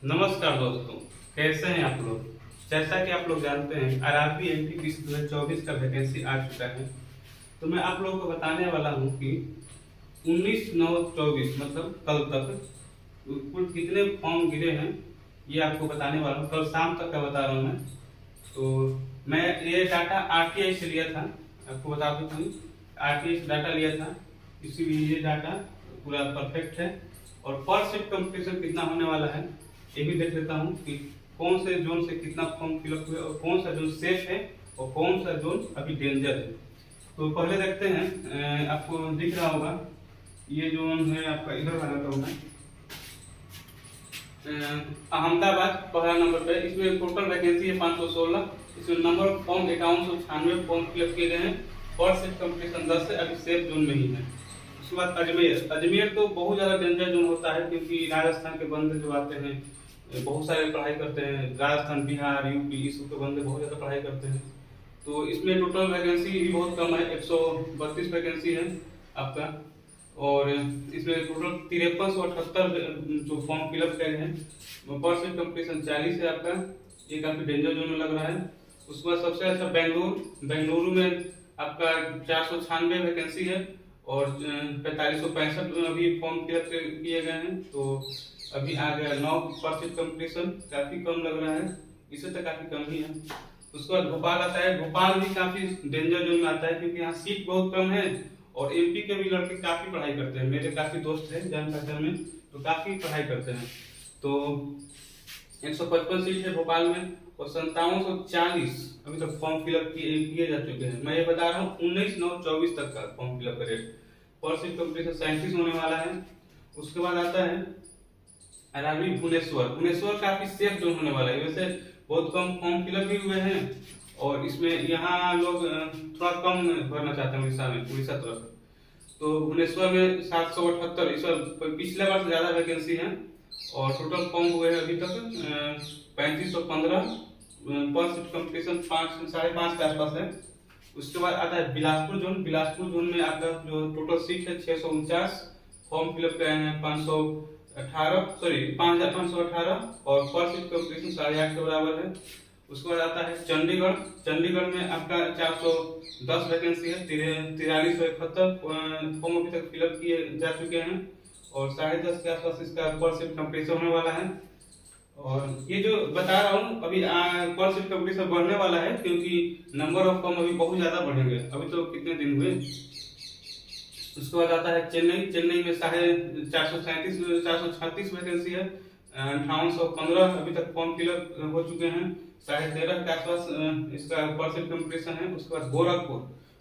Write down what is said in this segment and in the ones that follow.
नमस्कार दोस्तों, कैसे हैं आप लोग। जैसा कि आप लोग जानते हैं आरआरबी एमपी 2024 का वैकेंसी आ चुका है। तो मैं आप लोगों को बताने वाला हूं कि 19/9/24 मतलब कल तक कुल कितने फॉर्म गिरे हैं, ये आपको बताने वाला हूँ। कल शाम तक का बता रहा हूँ मैं। तो मैं ये डाटा आरटीआई से लिया था, आपको बता दूं आरटीआई से डाटा लिया था, इसीलिए ये डाटा पूरा परफेक्ट है। और पर शिफ्ट कंपटीशन कितना होने वाला है ये भी देख लेता हूँ कि कौन से जोन से कितना फॉर्म फिलअप हुए और कौन सा जोन सेफ है और कौन सा जोन अभी डेंजर है। तो पहले देखते हैं, आपको दिख रहा होगा ये जोन है आपका, इधर आ जाता हूँ मैं। अहमदाबाद पहला नंबर पे, इसमें टोटल वैकेंसी है 516। इसमें number of form 5196 form fill up किए गए हैं। फर्स्ट शिफ्ट कंपटीशन 10 से अभी सेफ जोन में ही है। उसके बाद अजमेर, अजमेर तो बहुत ज्यादा डेंजर जोन होता है क्योंकि राजस्थान के बंदे जो आते हैं बहुत सारे पढ़ाई करते हैं, राजस्थान बिहार यूपी इस सब के बंदे बहुत ज्यादा पढ़ाई करते हैं। तो इसमें टोटल वैकेंसी भी बहुत कम है, 132 वैकेंसी है आपका। और इसमें टोटल 5378 जो फॉर्म फिलअप किए हैं। परसेंट कंपटीशन 40 है आपका, ये काफी डेंजर जोन में लग रहा है। उसके बाद सबसे अच्छा बेंगलुरु में आपका 496 वैकेंसी है और 4565 अभी फॉर्म फिलअप किए गए हैं। तो अभी आ गया 9% कंपटीशन, काफी कम लग रहा है, इससे तो काफी कम ही है। उसके बाद भोपाल आता है, भोपाल भी काफी डेंजर जोन में आता है क्योंकि यहाँ सीट बहुत कम है और एमपी के भी लड़के काफी पढ़ाई करते हैं। मेरे काफी दोस्त हैं जान पहचान में, तो काफी पढ़ाई करते हैं। तो 155 सीट है भोपाल में और 5740 अभी तक फॉर्म फिलअप किए जा चुके हैं। मैं ये बता रहा हूँ 19/9/24 तक का फॉर्म फिलअप का रेट। पर सीट कंपटीशन 37 होने वाला है। उसके बाद आता है आरआरबी भुवनेश्वर, भुवनेश्वर काफी सेफ जोन होने वाला है। वैसे बहुत कम फॉर्म फिलअप भी हुए हैं और इसमें यहाँ लोग थोड़ा कम भरना चाहते हैं उड़ीसा में, उड़ीसा तरफ। तो भुवनेश्वर में 778, इस बार पिछले बार से ज्यादा वैकेंसी है और टोटल फॉर्म हुए हैं अभी तक 3515। पर सीट कंपटीशन 5.5 के आसपास है। उसके बाद आता है बिलासपुर जोन, बिलासपुर जोन में आपका जो टोटल सीट है 649, फॉर्म फिलअप कराए हैं 5518 और पर सीट कंपटीशन 8.5 के बराबर है। उसके बाद आता है चंडीगढ़, चंडीगढ़ में आपका 410 वैकेंसी है, 4371 फॉर्म अभी तक फिलअप किए जा चुके हैं और 10.5 के आसपास इसका पर सीट कंपटीशन होने वाला है। और ये जो बता रहा हूँ अभी पर सीट कंपटीशन बढ़ने वाला है क्योंकि नंबर ऑफ फॉर्म अभी बहुत ज्यादा बढ़ेंगे, अभी तो कितने दिन हुए। उसके बाद आता है चेन्नई, चेन्नई में 436 वैकेंसी है, 5815 अभी तक फॉर्म फिलअप हो चुके हैं, 13.5 के आसपास इसका परसेंट कंपटीशन है। उसके बाद गोरखपुर,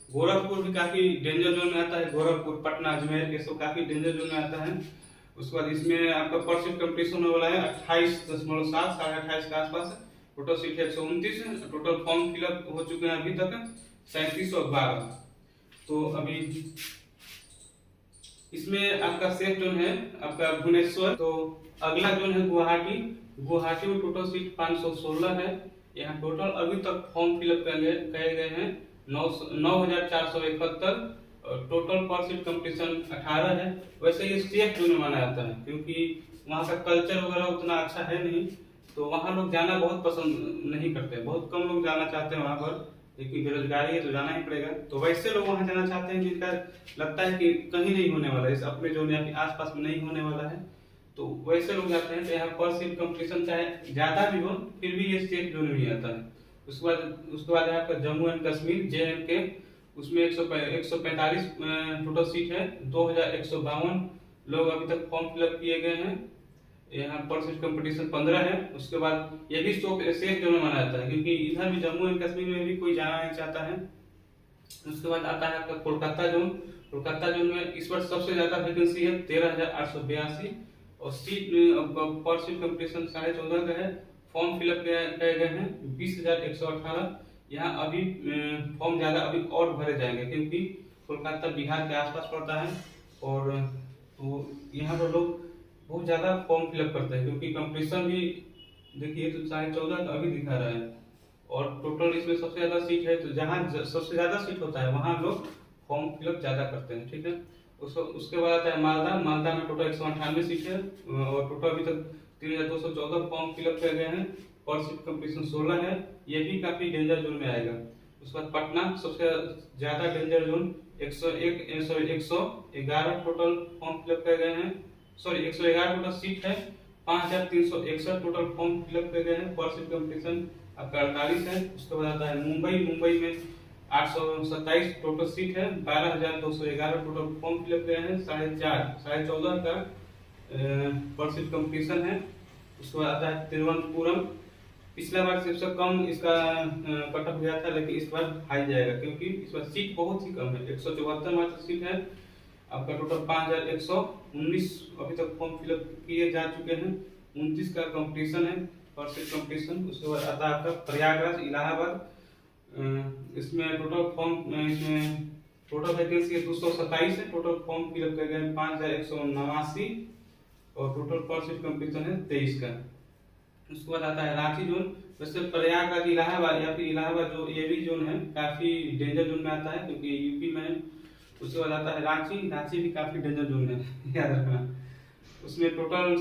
गोरखपुर भी काफी डेंजर जोन में आता है। गोरखपुर, पटना, अजमेर ये सब काफी डेंजर जोन में आता है। उसके बाद इसमें आपका परसेंट कंपटीशन होने वाला है 28.7, 28.5 के आसपास। टोटल सीट है 129, टोटल फॉर्म फिलअप हो चुके हैं अभी तक 3712। तो अभी इसमें आपका सेफ जोन है आपका भुवनेश्वर। तो अगला जोन है गुवाहाटी, गुवाहाटी में टोटल सीट 516 है। यहाँ टोटल अभी तक फॉर्म फिलअप किए गए हैं 9471 और टोटल पर सीट कंपटीशन 18 है। वैसे ये सेफ जोन माना जाता है क्योंकि वहाँ का कल्चर वगैरह उतना अच्छा है नहीं, तो वहाँ लोग जाना बहुत पसंद नहीं करते, बहुत कम लोग जाना चाहते हैं वहाँ पर, लेकिन बेरोजगारी है तो जाना ही पड़ेगा। तो वैसे लोग वहां जाना चाहते हैं जिनका लगता है कि कहीं नहीं होने वाला है, अपने जो आसपास में नहीं होने वाला है, तो वैसे लोग जाते हैं। तो यहाँ पर सीट कंपटीशन चाहे ज्यादा भी हो फिर भी ये स्टेट जोन में आता है। उसके बाद यहाँ पर जम्मू एंड कश्मीर JNK, उसमें 145 टोटल सीट है, 2152 लोग अभी तक फॉर्म फिलअप किए गए हैं। यहाँ पर सीट कंपटीशन 15 है। उसके बाद ये भी सेफ जोन माना जाता है क्योंकि इधर भी जम्मू एंड कश्मीर में भी कोई जाना नहीं चाहता है। उसके बाद आता है आपका कोलकाता जोन, कोलकाता जोन में इस वर्ष सबसे ज्यादा वैकेंसी है 13,882 और सीट पर सीट कंपटीशन 14.5 का है। फॉर्म फिलअप किए गए हैं 20,118। यहाँ अभी फॉर्म ज्यादा अभी और भरे जाएंगे क्योंकि कोलकाता बिहार के आसपास पड़ता है और तो यहाँ पर लोग बहुत ज्यादा फॉर्म फिलअप करते हैं क्योंकि कंपटीशन भी देखिए तो 14.5 अभी दिखा रहा है और टोटल इसमें सबसे ज्यादा सीट है। तो जहाँ सबसे ज्यादा सीट होता है वहाँ लोग फॉर्म फिलअप ज्यादा करते हैं, ठीक है। उसके बाद आता है मालदा, मालदा में टोटल 198 सीट है और टोटल अभी तक 3214 फॉर्म फिलअप किए गए हैं। पर सीट कंपटीशन 16 है, ये भी काफी डेंजर जोन में आएगा। उसके बाद पटना सबसे ज्यादा danger zone 111 total form fill up किए गए हैं। सॉरी 111 टोटल सीट है, 5361 टोटल फॉर्म फिलअप किए गए हैं। पर सीट कंपटीशन आपका 48 है। उसके बाद आता है मुंबई में 827 टोटल सीट है, 12211 टोटल फॉर्म फिलअप किए हैं। 14.5 का पर सीट कंपटीशन है। उसके बाद आता है तिरुवनंतपुरम। पिछला बार सबसे कम इसका कट ऑफ गया था, लेकिन इस बार हाई जाएगा क्योंकि इस बार सीट बहुत ही कम है। 174 मात्र सीट है। आपका टोटल 5119 अभी तक फॉर्म फिलअप किए जा चुके हैं। 29 का कंपटीशन है, पर सीट कंपटीशन। उसके बाद आता है आपका प्रयागराज इलाहाबाद। इसमें टोटल वैकेंसी 227 है। टोटल फॉर्म फिलअप किए गए 5189 और टोटल पर सीट कंपटीशन है 23 का। उसके बाद आता है रांची जोन। वैसे प्रयागराज इलाहाबाद या फिर इलाहाबाद जो ये भी जोन है काफी डेंजर जोन में आता है क्योंकि यूपी में है। उसके बाद आता है रांची भी काफी डेंजर जोन है, याद रखना। उसमें टोटल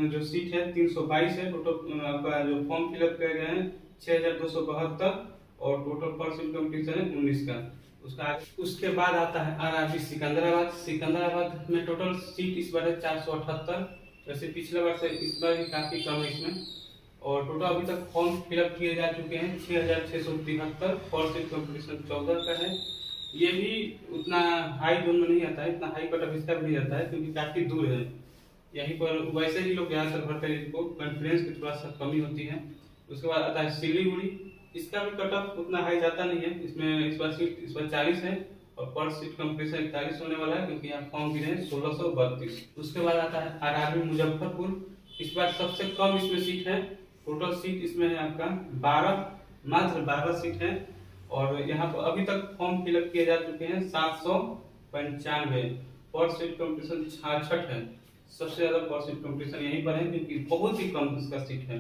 जो सीट है 322 है। टोटल आपका जो फॉर्म फिलअप किए गए हैं 6272 और टोटल पर सीट कंपटीशन है 19 का। उसके बाद आता है आरआरबी सिकंदराबाद में टोटल सीट इस बार है 478। वैसे पिछले बार से इस बार भी काफी कम है इसमें। और टोटल अभी तक फॉर्म फिलअप किए जा चुके हैं 6673। पर सीट कंपटीशन 14 का है। ये भी उतना हाई जोन में नहीं आता है, इतना हाई कट ऑफ इसका भी नहीं आता है क्योंकि काफी दूर है। यहीं पर वैसे ही लोग ज्यादातर भरते हैं, इनको कॉन्फिडेंस की थोड़ा सा कमी होती है। उसके बाद आता है सिलीगुड़ी। इसका भी कट ऑफ उतना हाई जाता नहीं है। इसमें इस बार 40 है और पर सीट कंपटीशन 41 होने वाला है क्योंकि यहाँ फॉर्म गिरे हैं 1632। उसके बाद आता है आरआरबी मुजफ्फरपुर। इस बार सबसे कम इसमें सीट है। टोटल सीट इसमें है आपका 12 सीट है। और यहाँ पर अभी तक फॉर्म फिलअप किए जा चुके हैं 795। पर सीट कंपटीशन 66 है। सबसे ज्यादा पर सीट कंपटीशन यहीं पर है क्योंकि बहुत ही कम इसका सीट है।